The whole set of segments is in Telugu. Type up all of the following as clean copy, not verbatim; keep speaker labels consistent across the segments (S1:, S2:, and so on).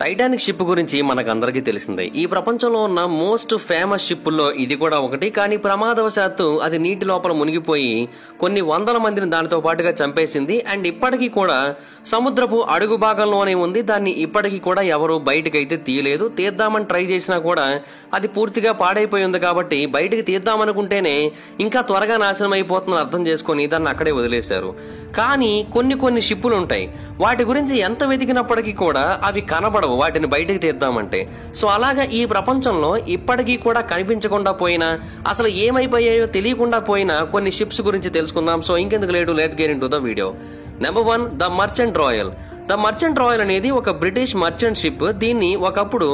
S1: టైటానిక్ షిప్ గురించి మనకందరికీ తెలిసిందే. ఈ ప్రపంచంలో ఉన్న మోస్ట్ ఫేమస్ షిప్పుల్లో ఇది కూడా ఒకటి. కానీ ప్రమాదవశాత్తు అది నీటి లోపల మునిగిపోయి కొన్ని వందల మందిని దానితో పాటుగా చంపేసింది. అండ్ ఇప్పటికీ కూడా సముద్రపు అడుగు భాగంలోనే ఉంది. దాన్ని ఇప్పటికీ కూడా ఎవరు బయటకైతే తీయలేదు. తీద్దామని ట్రై చేసినా కూడా అది పూర్తిగా పాడైపోయి ఉంది. కాబట్టి బయటకు తీద్దామనుకుంటేనే ఇంకా త్వరగా నాశనం అయిపోతుందని అర్థం చేసుకుని దాన్ని అక్కడే వదిలేశారు. కానీ కొన్ని షిప్పులు ఉంటాయి, వాటి గురించి ఎంత వెతికినప్పటికీ కూడా అవి కనబడవు వాటిని బయటకు తీద్దామంటే. సో అలాగా ఈ ప్రపంచంలో ఇప్పటికీ కూడా కనిపించకుండా పోయినా, అసలు ఏమైపోయాయో తెలియకుండా పోయినా కొన్ని షిప్స్ గురించి తెలుసుకుందాం. సో ఇంకెందుకు late, let's get into the video. Number 1, the merchant royal. The merchant royal అనేది ఒక బ్రిటిష్ మర్చెంట్ షిప్. దీన్ని ఒకప్పుడు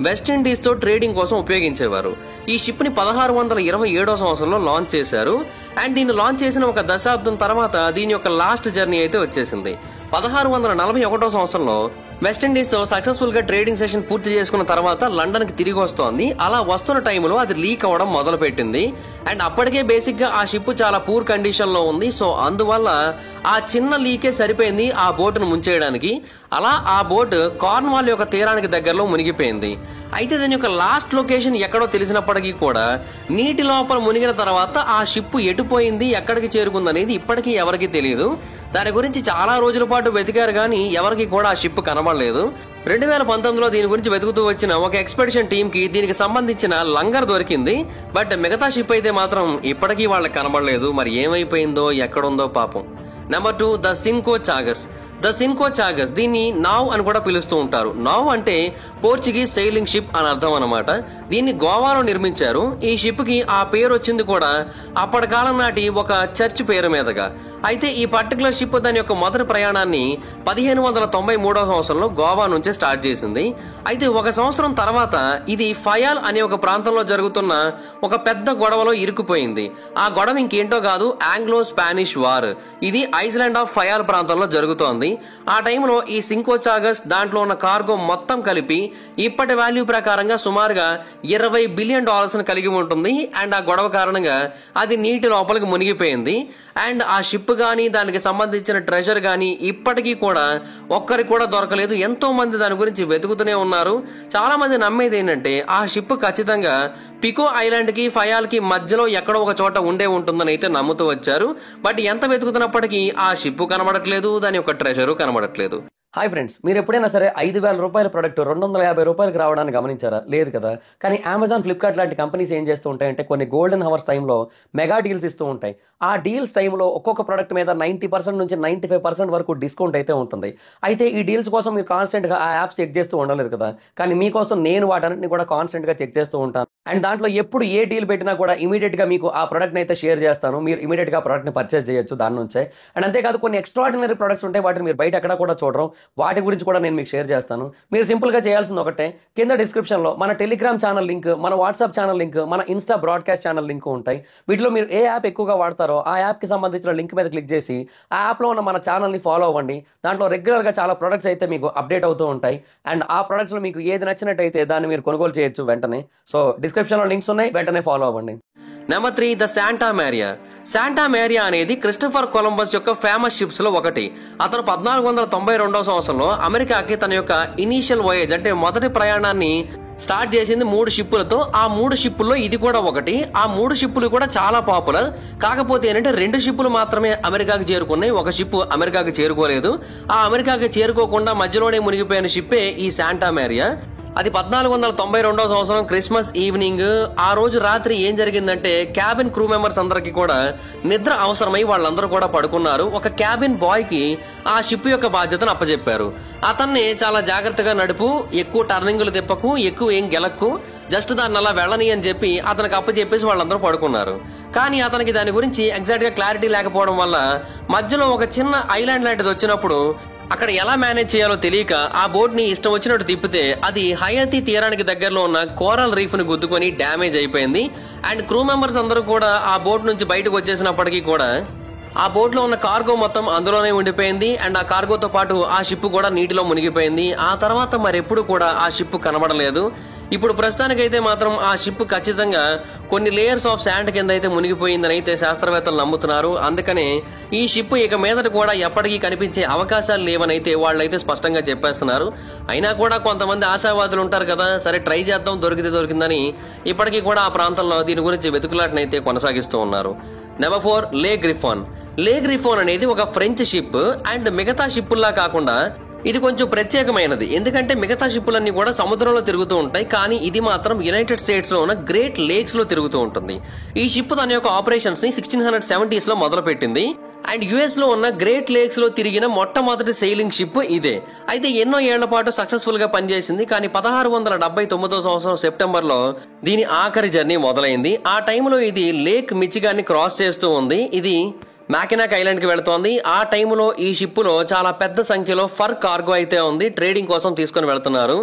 S1: వెస్టిండీస్ తో ట్రేడింగ్ కోసం ఉపయోగించేవారు. ఈ షిప్ ని 1627వ సంవత్సరంలో లాంచ్ చేశారు. అండ్ దీన్ని లాంచ్ చేసిన ఒక దశాబ్దం తర్వాత దీని యొక్క లాస్ట్ జర్నీ అయితే వచ్చేసింది. 1641వ సంవత్సరంలో వెస్టిండీస్ తో సక్సెస్ఫుల్ గా ట్రేడింగ్ సెషన్ పూర్తి చేసుకున్న తర్వాత లండన్ కి తిరిగి వస్తోంది. అలా వస్తున్న టైంలో అది లీక్ అవ్వడం మొదలు పెట్టింది. అండ్ అప్పటికే బేసిక్ గా ఆ షిప్ చాలా పూర్ కండిషన్ లో ఉంది. సో అందువల్ల ఆ చిన్న లీకే సరిపోయింది ఆ బోటును ముంచేయడానికి. అలా ఆ బోట్ కార్న్వాల్ యొక్క తీరానికి దగ్గరలో మునిగిపోయింది. అయితే దీని యొక్క లాస్ట్ లొకేషన్ ఎక్కడో తెలిసినప్పటికీ కూడా నీటి లోపల మునిగిన తర్వాత ఆ షిప్ ఎటుపోయింది, ఎక్కడికి చేరుకుంది అనేది ఇప్పటికీ ఎవరికీ తెలియదు. దాని గురించి చాలా రోజుల పాటు వెతికారు కానీ ఎవరికి కూడా ఆ షిప్ కనబడలేదు. 2019లో దీని గురించి వెతుకుతూ వచ్చిన ఒక ఎక్స్పెడిషన్ టీమ్ కి దీనికి సంబంధించిన లంగర్ దొరికింది. బట్ మిగతా షిప్ అయితే మాత్రం ఇప్పటికీ వాళ్ళకి కనబడలేదు. మరి ఏమైపోయిందో, ఎక్కడుందో పాపం. Number 2, the Cinco Chagas. The Cinco Chagas, దీన్ని నావ్ అని కూడా పిలుస్తూ ఉంటారు. నావ్ అంటే పోర్చుగీస్ సెయిలింగ్ షిప్ అని అర్థం అన్నమాట. దీన్ని గోవాలో నిర్మించారు. ఈ షిప్ కి ఆ పేరు వచ్చింది కూడా అప్పటి కాలం నాటి ఒక చర్చ్ పేరు మీదుగా. అయితే ఈ పర్టికులర్ షిప్ దాని యొక్క మొదటి ప్రయాణాన్ని 1593వ సంవత్సరంలో గోవా నుంచే స్టార్ట్ చేసింది. అయితే ఒక సంవత్సరం తర్వాత ఇది ఫయాల్ అనే ఒక ప్రాంతంలో జరుగుతున్న ఒక పెద్ద గొడవలో ఇరుక్కుపోయింది. ఆ గొడవ ఇంకేంటో కాదు, ఆంగ్లో స్పానిష్ వార్. ఇది ఐస్లాండ్ ఆఫ్ ఫయాల్ ప్రాంతంలో జరుగుతోంది. ఆ టైంలో ఈ సిన్కో చాగస్ దాంట్లో ఉన్న కార్గో మొత్తం కలిపి ఇప్పటి వాల్యూ ప్రకారంగా సుమారుగా $20 బిలియన్ కలిగి ఉంటుంది. అండ్ ఆ గొడవ కారణంగా అది నీటి లోపలికి మునిగిపోయింది. అండ్ ఆ షిప్ గానీ దానికి సంబంధించిన ట్రెజర్ గానీ ఇప్పటికీ కూడా ఒక్కరికి కూడా దొరకలేదు. ఎంతో మంది దాని గురించి వెతుకుతూనే ఉన్నారు. చాలా మంది నమ్మేది ఏంటంటే ఆ షిప్ ఖచ్చితంగా పికో ఐలాండ్ కి ఫయాల్ కి మధ్యలో ఎక్కడో ఒక చోట ఉంటుందని అయితే నమ్ముతూ వచ్చారు. బట్ ఎంత వెతుకుతున్నప్పటికీ ఆ షిప్ కనబడట్లేదు, దాని యొక్క ట్రెజరు కనబడట్లేదు. హాయ్ ఫ్రెండ్స్, మీరు ఎప్పుడైనా సరే 5,000 రూపాయల ప్రొడక్ట్ 250 రూపాయలకు రావడానికి గమనించారా? లేదు కదా. కానీ అమెజాన్, ఫ్లిప్కార్ట్ లాంటి కంపెనీస్ ఏం చేస్తూ ఉంటాయంటే కొన్ని గోల్డెన్ హవర్స్ టైంలో మెగా డీల్స్ ఇస్తూ ఉంటాయి. ఆ డీల్స్ టైంలో ఒక్కొక్క ప్రొడక్ట్ మీద 90% నుంచి 95% వరకు డిస్కౌంట్ అయితే ఉంటుంది. అయితే ఈ డీల్స్ కోసం మీరు కాన్స్టెంట్గా ఆ యాప్స్ చెక్ చేస్తూ ఉండలేరు కదా. కానీ మీకోసం నేను వాటన్నిటిని కూడా కాన్స్టెంట్గా చెక్ చేస్తూ ఉంటాను. అండ్ దాంట్లో ఎప్పుడు ఏ డీల్ పెట్టినా కూడా ఇమీడియట్గా మీకు ఆ ప్రొడక్ట్ని అయితే షేర్ చేస్తాను. మీరు ఇమీడియట్గా ప్రొడక్ట్ని పర్చేస్ చేయొచ్చు దాని నుంచే. అండ్ అంతేకాదు కొన్ని ఎక్స్ట్రాడినరీ ప్రొడక్ట్స్ ఉంటాయి, వాటిని మీరు బయట ఎక్కడ కూడా చూడరు. వాటి గురించి కూడా నేను మీకు షేర్ చేస్తాను. మీరు సింపుల్గా చేయాల్సింది ఒకటే, కింద డిస్క్రిప్షన్లో మన టెలిగ్రామ్ ఛానల్ లింక్, మన వాట్సాప్ ఛానల్ లింక్, మన ఇన్స్టా బ్రాడ్కాస్ట్ ఛానల్ లింక్ ఉంటాయి. వీటిలో మీరు ఏ యాప్ ఎక్కువగా వాడతారో ఆ యాప్కి సంబంధించిన లింక్ మీద క్లిక్ చేసి ఆ యాప్లో ఉన్న మన ఛానల్ని ఫాలో అవ్వండి. దాంట్లో రెగ్యులర్గా చాలా ప్రొడక్ట్స్ అయితే మీకు అప్డేట్ అవుతూ ఉంటాయి. అండ్ ఆ ప్రొడక్ట్స్లో మీకు ఏది నచ్చినట్టయితే దాన్ని మీరు కొనుగోలు చేయొచ్చు వెంటనే. సో డిస్క్రిప్షన్లో లింక్స్ ఉన్నాయి, వెంటనే ఫాలో అవ్వండి. Number 3, the Santa Maria. Santa Maria అనేది క్రిస్టోఫర్ కొలంబస్ యొక్క ఫేమస్ షిప్స్ లో ఒకటి. అతను 1492వ సంవత్సరంలో అమెరికాకి తన యొక్క ఇనీషియల్ వోయేజ్ అంటే మొదటి ప్రయాణాన్ని స్టార్ట్ చేసింది 3 షిప్పులతో. ఆ 3 షిప్పుల్లో ఇది కూడా ఒకటి. ఆ 3 షిప్పులు కూడా చాలా పాపులర్. కాకపోతే ఏంటంటే 2 షిప్పులు మాత్రమే అమెరికాకి చేరుకున్నాయి, ఒక షిప్ అమెరికాకి చేరుకోలేదు. ఆ అమెరికాకి చేరుకోకుండా మధ్యలోనే మునిగిపోయిన షిప్పే ఈ శాంటా మేరియా. అది 1492వ సంవత్సరం క్రిస్మస్ ఈవినింగ్. ఆ రోజు రాత్రి ఏం జరిగిందంటే క్యాబిన్ క్రూ మెంబర్స్ అందరికి కూడా నిద్ర అవసరమై వాళ్ళందరూ కూడా పడుకున్నారు. ఒక క్యాబిన్ బాయ్ కి ఆ షిప్ యొక్క బాధ్యతను అప్పచెప్పారు. అతన్ని చాలా జాగ్రత్తగా నడుపు, ఎక్కువ టర్నింగులు తిప్పకు, ఎక్కువ ఏం గెలక్కు, జస్ట్ దాన్ని అలా వెళ్ళని అని చెప్పి అతనికి అప్పచెప్పేసి వాళ్ళందరూ పడుకున్నారు. కానీ అతనికి దాని గురించి ఎగ్జాక్ట్ గా క్లారిటీ లేకపోవడం వల్ల మధ్యలో ఒక చిన్న ఐలాండ్ లాంటిది వచ్చినప్పుడు అక్కడ ఎలా మేనేజ్ చేయాలో తెలియక ఆ బోట్ ని ఇష్టం వచ్చినట్టు తిప్పితే అది హయతీ తీరానికి దగ్గరలో ఉన్న కోరల్ రీఫ్ ని గుద్దుకొని డ్యామేజ్ అయిపోయింది. అండ్ క్రూ మెంబర్స్ అందరూ కూడా ఆ బోట్ నుంచి బయటకు వచ్చేసినప్పటికీ కూడా ఆ బోట్ లో ఉన్న కార్గో మొత్తం అందులోనే ఉండిపోయింది అండ్ ఆ కార్గోతో పాటు ఆ షిప్ కూడా నీటిలో మునిగిపోయింది. ఆ తర్వాత మరెప్పుడు కూడా ఆ షిప్ కనబడలేదు. ఇప్పుడు ప్రస్తుతానికైతే మాత్రం ఆ షిప్ ఖచ్చితంగా కొన్ని లేయర్స్ ఆఫ్ శాండ్ కింద అయితే మునిగిపోయిందని అయితే శాస్త్రవేత్తలు నమ్ముతున్నారు. అందుకనే ఈ షిప్ ఇక మీదట కూడా ఎప్పటికీ కనిపించే అవకాశాలు లేవని అయితే వాళ్ళైతే స్పష్టంగా చెప్పేస్తున్నారు. అయినా కూడా కొంతమంది ఆశావాదులు ఉంటారు కదా, సరే ట్రై చేద్దాం, దొరికితే దొరికిందని ఇప్పటికీ కూడా ఆ ప్రాంతంలో దీని గురించి వెతుకులాటనైతే కొనసాగిస్తూ ఉన్నారు. నెంబర్ 4 లే గ్రిఫాన్. లే గ్రిఫాన్ అనేది ఒక ఫ్రెంచ్ షిప్ అండ్ మిగతా షిప్పుల్లా కాకుండా ఇది కొంచెం ప్రత్యేకమైనది. ఎందుకంటే మిగతా షిప్పులన్నీ కూడా సముద్రంలో తిరుగుతూ ఉంటాయి, కానీ ఇది మాత్రం యునైటెడ్ స్టేట్స్ లో ఉన్న గ్రేట్ లేక్స్ లో తిరుగుతూ ఉంటుంది. ఈ షిప్ తన యొక్క ఆపరేషన్స్ ని 1670s లో మొదలు పెట్టింది అండ్ యుఎస్ లో ఉన్న గ్రేట్ లేక్స్ లో తిరిగిన మొట్టమొదటి సెయిలింగ్ షిప్ ఇదే. అయితే ఎన్నో ఏళ్ల పాటు సక్సెస్ఫుల్ గా పనిచేసింది. కానీ 1679వ సంవత్సరం సెప్టెంబర్ లో దీని ఆఖరి జర్నీ మొదలైంది. ఆ టైంలో ఇది లేక్ మిచిగాన్ ని క్రాస్ చేస్తూ ఉంది. ఇది మ్యాకినాక్ ఐలాండ్ కి వెళ్తోంది. ఆ టైంలో ఈ షిప్ లో చాలా పెద్ద సంఖ్యలో ఫర్ కార్గో అయితే ఉంది, ట్రేడింగ్ కోసం తీసుకుని వెళ్తున్నారు.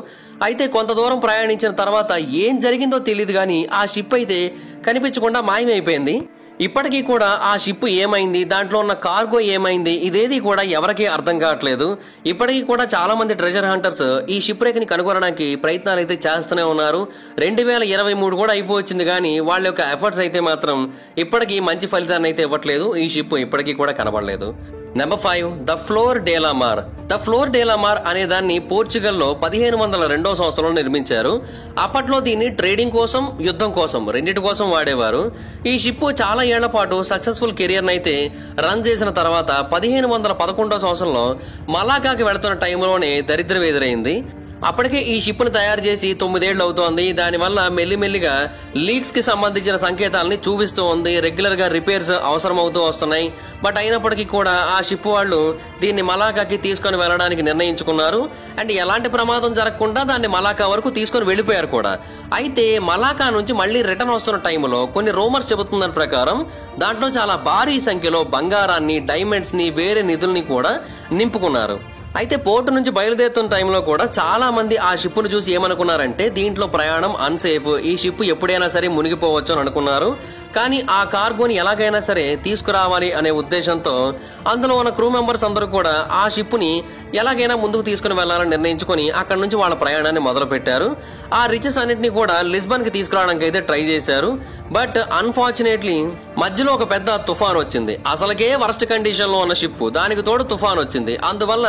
S1: అయితే కొంత దూరం ప్రయాణించిన తర్వాత ఏం జరిగిందో తెలియదు కానీ ఆ షిప్ అయితే కనిపించకుండా మాయమైపోయింది. ఇప్పటికీ కూడా ఆ షిప్ ఏమైంది, దాంట్లో ఉన్న కార్గో ఏమైంది, ఇదేది కూడా ఎవరికీ అర్థం కావట్లేదు. ఇప్పటికీ కూడా చాలా మంది ట్రెజర్ హంటర్స్ ఈ షిప్ రేక్ ని కనుగొనడానికి ప్రయత్నాలు అయితే చేస్తూనే ఉన్నారు. 2023 కూడా అయిపోవచ్చింది కానీ వాళ్ళ యొక్క ఎఫర్ట్స్ అయితే మాత్రం ఇప్పటికీ మంచి ఫలితాన్ని అయితే ఇవ్వట్లేదు. ఈ షిప్ ఇప్పటికీ కూడా కనబడలేదు. నెంబర్ 5 ద ఫ్లోర్ డే లా మార్. ద ఫ్లోర్ డే లా మార్ అనే దాన్ని పోర్చుగల్లో 1502వ సంవత్సరంలో నిర్మించారు. అప్పట్లో దీన్ని ట్రేడింగ్ కోసం, యుద్ధం కోసం, రెండింటి కోసం వాడేవారు. ఈ షిప్ చాలా ఏళ్ల పాటు సక్సెస్ఫుల్ కెరియర్ అయితే రన్ చేసిన తర్వాత 1511వ సంవత్సరంలో మలాకాకి వెళుతున్న టైంలోనే దరిద్రం ఎదురైంది. అప్పటికే ఈ షిప్ ను తయారు చేసి 9 ఏళ్లు అవుతోంది. దానివల్ల మెల్లిమెల్లిగా లీక్స్ కి సంబంధించిన సంకేతాలని చూపిస్తూ ఉంది. రెగ్యులర్ గా రిపేర్స్ అవసరం అవుతూ వస్తున్నాయి. బట్ అయినప్పటికీ కూడా ఆ షిప్ వాళ్ళు దీన్ని మలాకాకి తీసుకొని వెళ్ళడానికి నిర్ణయించుకున్నారు అండ్ ఎలాంటి ప్రమాదం జరగకుండా దాన్ని మలాకా వరకు తీసుకొని వెళ్ళిపోయారు కూడా. అయితే మలాకా నుంచి మళ్ళీ రిటర్న్ వస్తున్న టైంలో కొన్ని రూమర్స్ చెబుతున్న ప్రకారం దాంట్లో చాలా భారీ సంఖ్యలో బంగారాన్ని, డైమండ్స్ ని, వేరే నిధుల్ని కూడా నింపుకున్నారు. అయితే పోర్టు నుంచి బయలుదేరుతున్న టైంలో కూడా చాలా మంది ఆ షిప్ ను చూసి ఏమనుకున్నారంటే దీంట్లో ప్రయాణం అన్సేఫ్, ఈ షిప్ ఎప్పుడైనా సరే మునిగిపోవచ్చు అని అనుకున్నారు. కానీ ఆ కార్గోని ఎలాగైనా సరే తీసుకురావాలి అనే ఉద్దేశంతో అందులో ఉన్న క్రూ మెంబర్స్ అందరూ కూడా ఆ షిప్ ని ఎలాగైనా ముందుకు తీసుకుని వెళ్లాలని నిర్ణయించుకుని అక్కడ నుంచి వాళ్ళ ప్రయాణాన్ని మొదలు పెట్టారు. ఆ రిచెస్ అన్నింటినీ కూడా లిస్బన్ కి తీసుకురావడానికి అయితే ట్రై చేశారు. బట్ అన్ఫార్చునేట్లీ మధ్యలో ఒక పెద్ద తుఫాన్ వచ్చింది. అసలుకే వరస్ట్ కండిషన్ లో ఉన్న షిప్, దానికి తోడు తుఫాన్ వచ్చింది. అందువల్ల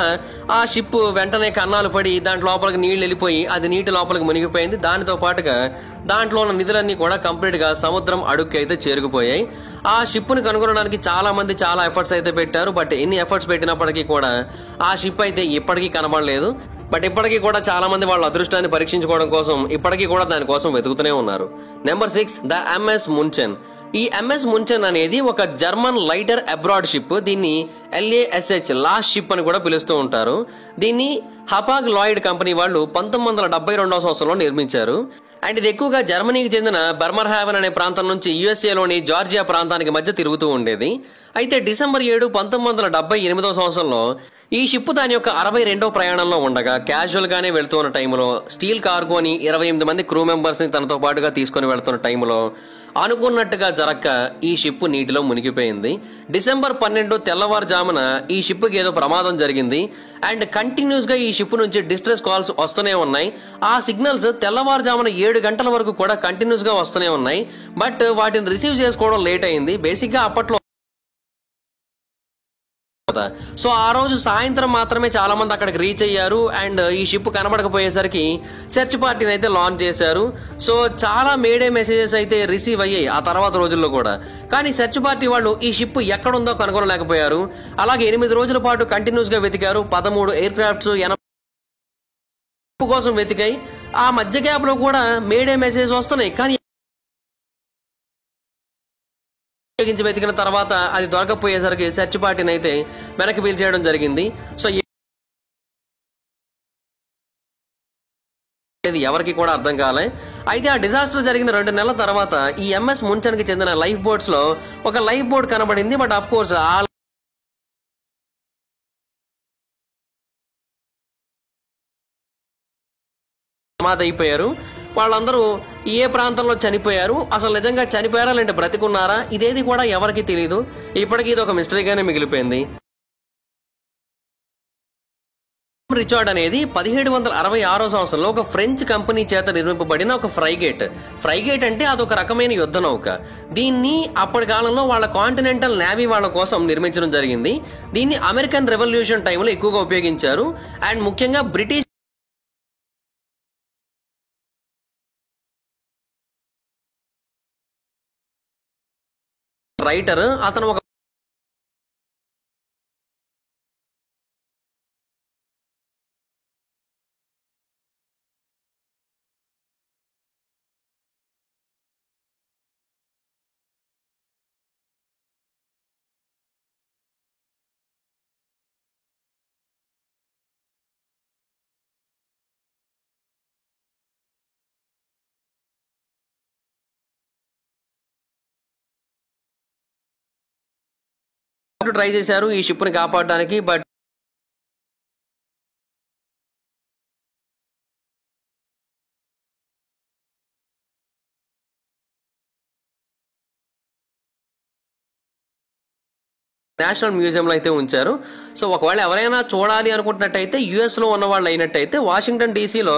S1: ఆ షిప్ వెంటనే కన్నాలు పడి దాంట్ లోపలికి నీళ్లు వెళ్ళిపోయి అది నీటి లోపలికి మునిగిపోయింది. దానితో పాటుగా దాంట్లో ఉన్న నిధులన్నీ కూడా కంప్లీట్ గా సముద్రం అడుగుకి అయితే చేరుకుపోయాయి. ఆ షిప్ ని కనుగొనడానికి చాలా మంది చాలా ఎఫర్ట్స్ అయితే పెట్టారు. బట్ ఎన్ని ఎఫర్ట్స్ పెట్టినప్పటికీ కూడా ఆ షిప్ అయితే ఇప్పటికీ కనబడలేదు. బట్ ఇప్పటికీ కూడా చాలా మంది వాళ్ళ అదృష్టాన్ని పరీక్షించుకోవడం కోసం ఇప్పటికీ కూడా దానికోసం వెతుకుతూనే ఉన్నారు. Number 6 the MS Munchen. ఈ ఎంఎస్ మున్చెన్ అనేది ఒక జర్మన్ లైటర్ అబ్రాడ్ షిప్. దీన్ని LASH లాస్ట్ షిప్ అని కూడా పిలుస్తూ ఉంటారు. దీన్ని హపాగ్ లాయిడ్ కంపెనీ వాళ్ళు 1972వ సంవత్సరంలో నిర్మించారు. అండ్ ఇది ఎక్కువగా జర్మనీకి చెందిన బర్మర్హావెన్ అనే ప్రాంతం నుంచి యుఎస్ఏలోని జార్జియా ప్రాంతానికి మధ్య తిరుగుతూ ఉండేది. అయితే డిసెంబర్ 7, 1978వ సంవత్సరంలో ఈ షిప్ దాని యొక్క 62వ ప్రయాణంలో ఉండగా క్యాజువల్ గానే వెళ్తున్న టైంలో స్టీల్ కార్గోని 28 మంది క్రూ మెంబర్స్ ని తనతో పాటుగా తీసుకుని వెళ్తున్న టైంలో అనుకున్నట్టుగా జరక్క ఈ షిప్ నీటిలో మునిగిపోయింది. డిసెంబర్ 12 తెల్లవారుజామున ఈ షిప్ కి ఏదో ప్రమాదం జరిగింది అండ్ కంటిన్యూస్ గా ఈ షిప్ నుంచి డిస్ట్రెస్ కాల్స్ వస్తూనే ఉన్నాయి. ఆ సిగ్నల్స్ తెల్లవారుజామున 7 గంటల వరకు కూడా కంటిన్యూస్ గా వస్తూనే ఉన్నాయి. బట్ వాటిని రిసీవ్ చేసుకోవడం లేట్ అయింది. బేసిక్ గా అప్పట్లో సో ఆ రోజు సాయంత్రం మాత్రమే చాలా మంది అక్కడికి రీచ్ అయ్యారు అండ్ ఈ షిప్ కనబడకపోయేసరికి సెర్చ్ పార్టీని అయితే లాంచ్ చేశారు. సో చాలా మేడే మెసేజెస్ అయితే రిసీవ్ అయ్యాయి ఆ తర్వాత రోజుల్లో కూడా. కానీ సెర్చ్ పార్టీ వాళ్ళు ఈ షిప్ ఎక్కడుందో కనుగొనలేకపోయారు. అలాగే 8 రోజుల పాటు కంటిన్యూస్ గా వెతికారు. 13 ఎయిర్ క్రాఫ్ట్స్ కోసం వెతికాయి. ఆ మధ్య గ్యాప్ లో కూడా మేడే మెసేజ్ వస్తున్నాయి. కానీ వెతికిన తర్వాత అది దొరకపోయేసరికి సెర్చ్ పార్టీని అయితే వెనక్కి పీల్చేయడం జరిగింది. సో ఎవరికి కూడా అర్థం కాలే. అయితే ఆ డిజాస్టర్ జరిగిన 2 నెలల తర్వాత ఈ ఎంఎస్ మున్చెన్ కి చెందిన లైఫ్ బోట్స్ లో ఒక లైఫ్ బోట్ కనబడింది. బట్ ఆఫ్ కోర్స్ ఆ అయిపోయారు. వాళ్ళందరూ ఏ ప్రాంతంలో చనిపోయారు, అసలు నిజంగా చనిపోయారా లేదంటే బ్రతికున్నారా, ఇదేది కూడా ఎవరికి తెలియదు. ఇప్పటికీ ఇది ఒక మిస్టరీగానే మిగిలిపోయింది. రిచార్డ్ అనేది 1766 సంవత్సరంలో ఒక ఫ్రెంచ్ కంపెనీ చేత నిర్మింపబడిన ఒక ఫ్రైగేట్ అంటే అదొక రకమైన యుద్ధ నౌక. దీన్ని అప్పటి కాలంలో వాళ్ళ కాంటినెంటల్ నేవీ వాళ్ళ కోసం నిర్మించడం జరిగింది. దీన్ని అమెరికన్ రెవల్యూషన్ టైంలో ఎక్కువగా ఉపయోగించారు. అండ్ ముఖ్యంగా బ్రిటిష్ రైటర్ అతను ఒక ట్రై చేశారు ఈ షిప్ ని కాపాడడానికి. బట్ నేషనల్ మ్యూజియం లో అయితే ఉంచారు. సో ఒకవేళ ఎవరైనా చూడాలి అనుకుంటున్నట్టయితే యుఎస్ లో ఉన్న వాళ్ళు అయినట్టయితే వాషింగ్టన్ డీసీలో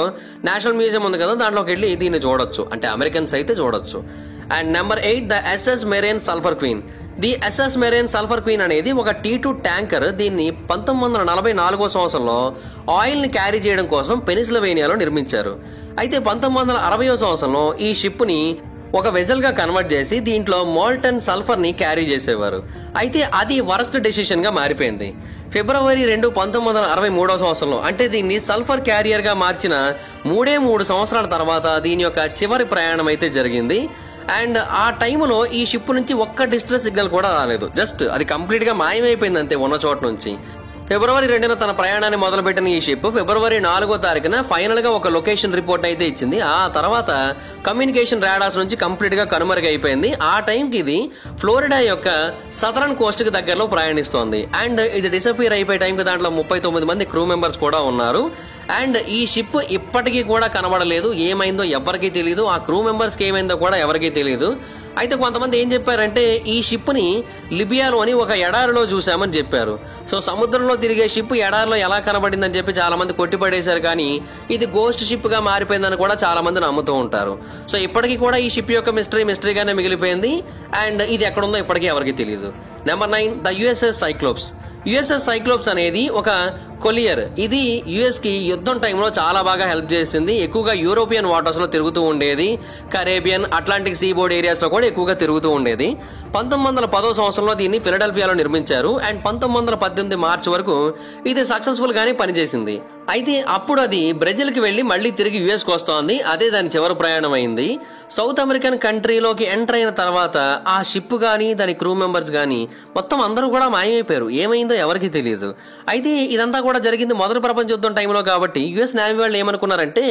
S1: నేషనల్ మ్యూజియం ఉంది కదా, దాంట్లోకి వెళ్ళి దీన్ని చూడొచ్చు. అంటే అమెరికన్స్ అయితే చూడొచ్చు. And number 8 the SS Marine Sulphur Queen. The SS Marine Sulphur Queen అనేది ఒక T2 ట్యాంకర్. దీన్ని 1944 సంవత్సరంలో ఆయిల్ ని క్యారీ చేయడం కోసం పెనిసిల్వేనియాలో నిర్మించారు. అయితే 1960 సంవత్సరంలో ఈ షిప్ ని ఒక వెజల్ గా కన్వర్ట్ చేసి దీంట్లో మోల్టన్ సల్ఫర్ ని క్యారీ చేసేవారు. అయితే అది వరస్ట్ డెసిషన్ గా మారిపోయింది. ఫిబ్రవరి 2, 1963 సంవత్సరంలో అంటే దీన్ని సల్ఫర్ క్యారియర్ గా మార్చిన 3 సంవత్సరాల తర్వాత దీని యొక్క చివరి ప్రయాణం అయితే జరిగింది. అండ్ ఆ టైంలో ఈ షిప్ నుంచి ఒక్క డిస్ట్రెస్ సిగ్నల్ కూడా రాలేదు. జస్ట్ అది కంప్లీట్ గా మాయమైపోయింది అంతే ఉన్న చోట నుంచి. ఫిబ్రవరి 2న తన ప్రయాణాన్ని మొదలుపెట్టిన ఈ షిప్ ఫిబ్రవరి 4 ఫైనల్ గా ఒక లొకేషన్ రిపోర్ట్ అయితే ఇచ్చింది. ఆ తర్వాత కమ్యూనికేషన్ రాడార్స్ నుంచి కంప్లీట్ గా కనుమరుగైపోయింది. ఆ టైంకి ఇది ఫ్లోరిడా యొక్క సదరన్ కోస్ట్ కి దగ్గరలో ప్రయాణిస్తోంది. అండ్ ఇది డిసపియర్ అయిపోయే టైంకి దాంట్లో 39 మంది క్రూ మెంబర్స్ కూడా ఉన్నారు. అండ్ ఈ షిప్ ఇప్పటికీ కూడా కనబడలేదు. ఏమైందో ఎవరికీ తెలియదు. ఆ క్రూ మెంబర్స్ కి ఏమైందో కూడా ఎవరికీ తెలియదు. అయితే కొంతమంది ఏం చెప్పారంటే ఈ షిప్ ని లిబియాలోని ఒక ఎడారిలో చూసామని చెప్పారు. సో సముద్రంలో తిరిగే షిప్ ఎడారిలో ఎలా కనబడిందని చెప్పి చాలా మంది కొట్టిపడేశారు. కానీ ఇది గోస్ట్ షిప్ గా మారిపోయిందని కూడా చాలా మంది నమ్ముతూ ఉంటారు. సో ఇప్పటికీ కూడా ఈ షిప్ యొక్క మిస్టరీగానే మిగిలిపోయింది. అండ్ ఇది ఎక్కడుందో ఇప్పటికీ ఎవరికి తెలియదు. Number 9 the USS cyclops. USS cyclops అనేది ఒక కొలియర్. ఇది యుఎస్ కి యుద్ధం టైంలో చాలా బాగా హెల్ప్ చేసింది. ఎక్కువగా యూరోపియన్ వాటర్స్ లో తిరుగుతూ ఉండేది. Caribbean, Atlantic seaboard areas లో కూడా ఎక్కువగా తిరుగుతూ ఉండేది. 1910 సంవత్సరంలో దీన్ని ఫిలడెల్ఫియాలో నిర్మించారు. అండ్ 1918 మార్చి వరకు ఇది సక్సెస్ఫుల్ గానే పనిచేసింది. అయితే అప్పుడు అది బ్రెజిల్ కి వెళ్లి మళ్లీ తిరిగి యుఎస్ కు వస్తోంది. అదే దాని చివరి ప్రయాణం అయింది. సౌత్ అమెరికన్ కంట్రీలోకి ఎంటర్ అయిన తర్వాత ఆ షిప్ గానీ దాని క్రూ మెంబర్స్ గానీ మొత్తం అందరూ కూడా మాయమైపోయారు. ఏమైందో ఎవరికి తెలియదు. అయితే ఇదంతా కూడా జరిగింది మొదటి ప్రపంచ యుద్ధం టైంలో కాబట్టి యుఎస్ నేవీ వాళ్ళు ఏమనుకున్నారంటే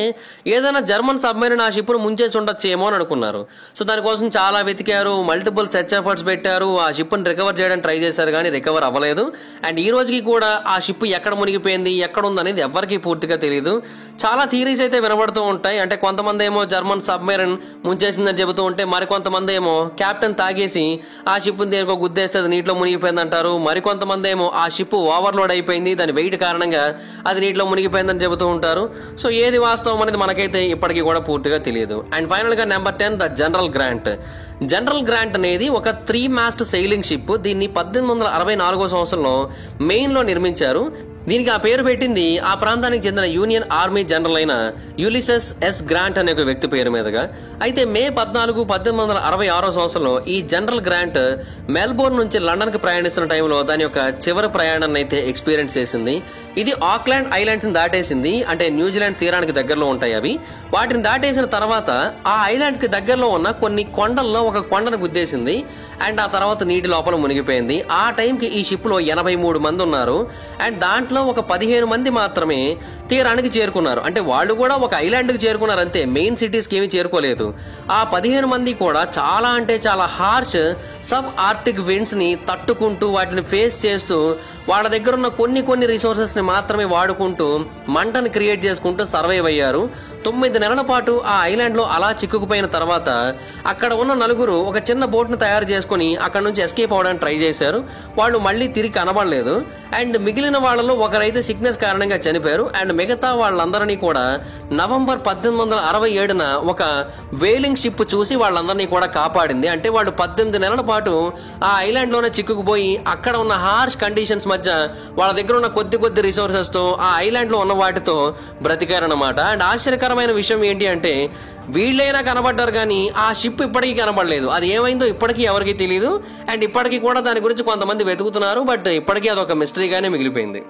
S1: ఏదైనా జర్మన్ సబ్మెరీన్ ఆ షిప్ ను ముంచేసి ఉండొచ్చేమో అని అనుకున్నారు. సో దానికోసం చాలా వెతికారు, మల్టిపుల్ సెర్చ్ ఎఫర్ట్స్ పెట్టారు. ఆ షిప్ ని రికవర్ చేయడానికి ట్రై చేశారు కానీ రికవర్ అవ్వలేదు. అండ్ ఈ రోజుకి కూడా ఆ షిప్ ఎక్కడ మునిగిపోయింది, ఎక్కడ ఉందనేది ఎవరికి పూర్తిగా తెలియదు. చాలా థియరీస్ అయితే వినబడుతూ ఉంటాయి. అంటే కొంతమంది ఏమో జర్మన్ సబ్మెరీన్ ముంచేసిందని చెబుతూ ఉంటే మరికొంతమంది ఏమో కెప్టెన్ తాగేసి ఆ షిప్ దేనికో గుద్దేస్తే అది నీటిలో మునిగిపోయింది అంటారు. మరికొంతమంది ఏమో ఆ షిప్ ఓవర్లోడ్ అయిపోయింది, దాని వెయిట్ కారణంగా అది నీటిలో మునిగిపోయిందని చెబుతూ ఉంటారు. సో ఏది వాస్తవం అనేది మనకైతే ఇప్పటికీ కూడా పూర్తిగా తెలియదు. అండ్ ఫైనల్ గా number 10 the general grant. General grant అనేది ఒక 3 మాస్ట్ సెయిలింగ్ షిప్. దీన్ని 1864 సంవత్సరంలో మెయిన్ లో నిర్మించారు. దీనికి ఆ పేరు పెట్టింది ఆ ప్రాంతానికి చెందిన యూనియన్ ఆర్మీ జనరల్ అయిన యులిసెస్ ఎస్ గ్రాంట్ అనే ఒక వ్యక్తి పేరు మీదుగా. అయితే మే 14, 1866 సంవత్సరంలో ఈ జనరల్ గ్రాంట్ మెల్బోర్న్ నుంచి లండన్ కి ప్రయాణిస్తున్న టైంలో దాని యొక్క చివరి ప్రయాణాన్ని అయితే ఎక్స్పీరియన్స్ చేసింది. ఇది ఆక్లాండ్ ఐలాండ్స్ ని దాటేసింది. అంటే న్యూజిలాండ్ తీరానికి దగ్గరలో ఉంటాయి అవి. వాటిని దాటేసిన తర్వాత ఆ ఐలాండ్స్ కి దగ్గరలో ఉన్న కొన్ని కొండల్లో ఒక కొండను గుద్దేసింది. అండ్ ఆ తర్వాత నీటి లోపల మునిగిపోయింది. ఆ టైంకి ఈ షిప్ లో 83 మంది ఉన్నారు. అండ్ దాంట్లో ఒక 15 మంది మాత్రమే తీరానికి చేరుకున్నారు. అంటే వాళ్ళు కూడా ఒక ఐలాండ్ కి చేరుకున్నారు అంతే, మెయిన్ సిటీస్ కి ఏమీ చేరుకోలేదు. ఆ 15 మంది కూడా చాలా అంటే చాలా హార్ష్ సబ్ ఆర్టిక్ విండ్స్ ని తట్టుకుంటూ వాటిని ఫేస్ చేస్తూ వాళ్ళ దగ్గర ఉన్న కొన్ని రిసోర్సెస్ ని మాత్రమే వాడుకుంటూ మంటను క్రియేట్ చేసుకుంటూ సర్వైవ్ అయ్యారు. 9 నెలల పాటు ఆ ఐలాండ్ లో అలా చిక్కుకుపోయిన తర్వాత అక్కడ ఉన్న నలుగురు ఒక చిన్న బోట్ ను తయారు చేసుకుని అక్కడ నుంచి ఎస్కేప్ అవడానికి ట్రై చేశారు. వాళ్ళు మళ్ళీ తిరిగి కనబడలేదు. అండ్ మిగిలిన వాళ్ళలో ఒకరైతే సిక్నెస్ కారణంగా చనిపోయారు. అండ్ మిగతా వాళ్ళందరినీ కూడా నవంబర్ 1867న ఒక వేలింగ్ షిప్ చూసి వాళ్ళందరినీ కూడా కాపాడింది. అంటే వాళ్ళు 18 నెలల పాటు ఆ ఐలాండ్ లోనే చిక్కుకుపోయి అక్కడ ఉన్న హార్ష్ కండిషన్స్ మధ్య వాళ్ళ దగ్గర ఉన్న కొద్ది రిసోర్సెస్ తో ఆ ఐలాండ్ లో ఉన్న వాటితో బ్రతికారనమాట. అండ్ ఆశ్చర్యకరమైన విషయం ఏంటి అంటే వీళ్ళైనా కనబడ్డారు కానీ ఆ షిప్ ఇప్పటికీ కనబడలేదు. అది ఏమైందో ఇప్పటికీ ఎవరికి తెలియదు. అండ్ ఇప్పటికీ కూడా దాని గురించి కొంతమంది వెతుకుతున్నారు. బట్ ఇప్పటికీ అదొక మిస్టరీగానే మిగిలిపోయింది.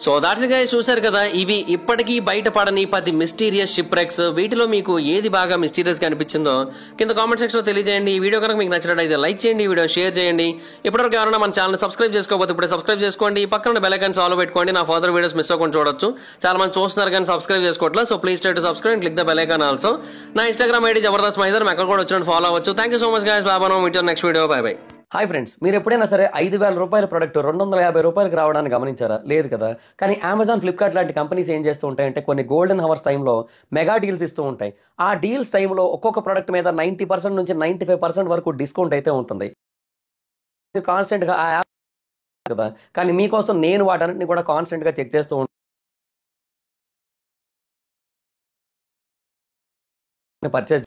S1: సో దాట్స్ గైస్, చూశారు కదా, ఇవి ఇప్పటికీ బయటపడని 10 మిస్టీరియస్ షిప్ రెక్స్. వీటిలో మీకు ఏది బాగా మిస్టీరియస్ గా అనిపించిందో కింద కామెంట్ సెక్షన్ లో తెలియజేయండి. ఈ వీడియో కనుక మీకు నచ్చినట్లయితే లైక్ చేయండి, ఈ వీడియో షేర్ చేయండి. ఇప్పటివరకు ఎవరైనా మన ఛానల్ సబ్స్క్రైబ్ చేసుకోకపోతే ఇప్పుడే సబ్స్క్రైబ్ చేసుకోండి. పక్కన బెల్ ఐకాన్ ఆల్ పెట్టుకోండి. నా ఫర్దర్ వీడియోస్ మిస్ అవ్వకుండా చూడొచ్చు. చాలా మంది చూస్తున్నారు కానీ సబ్స్క్రైబ్ చేసుకోవట్లేదు. So please try to subscribe and click the bell icon also. నా ఇన్స్టాగ్రామ్ ఐడి జబర్దస్త్ మైదర్, అక్కడ కూడా వచ్చినట్టు ఫాలో అవ్వచ్చు. Thank you so much guys. Baba, meet you next video. By by. Hi friends, మీరు ఎప్పుడైనా సరే 5,000 రూపాయల ప్రొడక్ట్ 250 రూపాయలకు రావడానికి గమనించారా? లేదు కదా. కానీ అమెజాన్, ఫ్లిప్కార్ట్ లాంటి కంపెనీస్ ఏం చేస్తూ ఉంటాయంటే కొన్ని గోల్డెన్ హవర్స్ టైంలో మెగా డీల్స్ ఇస్తూ ఉంటాయి. ఆ డీల్స్ టైంలో ఒక్కొక్క ప్రొడక్ట్ మీద 90% నుంచి 95% వరకు డిస్కౌంట్ అయితే ఉంటుంది. కాన్స్టెంట్ గా ఆ యాప్ కదా, కానీ మీకోసం నేను వాటన్నిటిని కూడా కాన్స్టెంట్ గా చెక్ చేస్తూ పర్చేజ్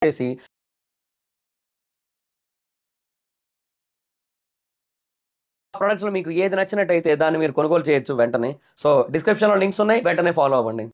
S1: చేసి ప్రొడక్ట్స్ లో మీకు ఏది నచ్చినట్టయితే దాన్ని మీరు కొనుగోలు చేయొచ్చు వెంటనే. సో డిస్క్రిప్షన్ లో లింక్స్ ఉన్నాయి, వెంటనే ఫాలో అవ్వండి.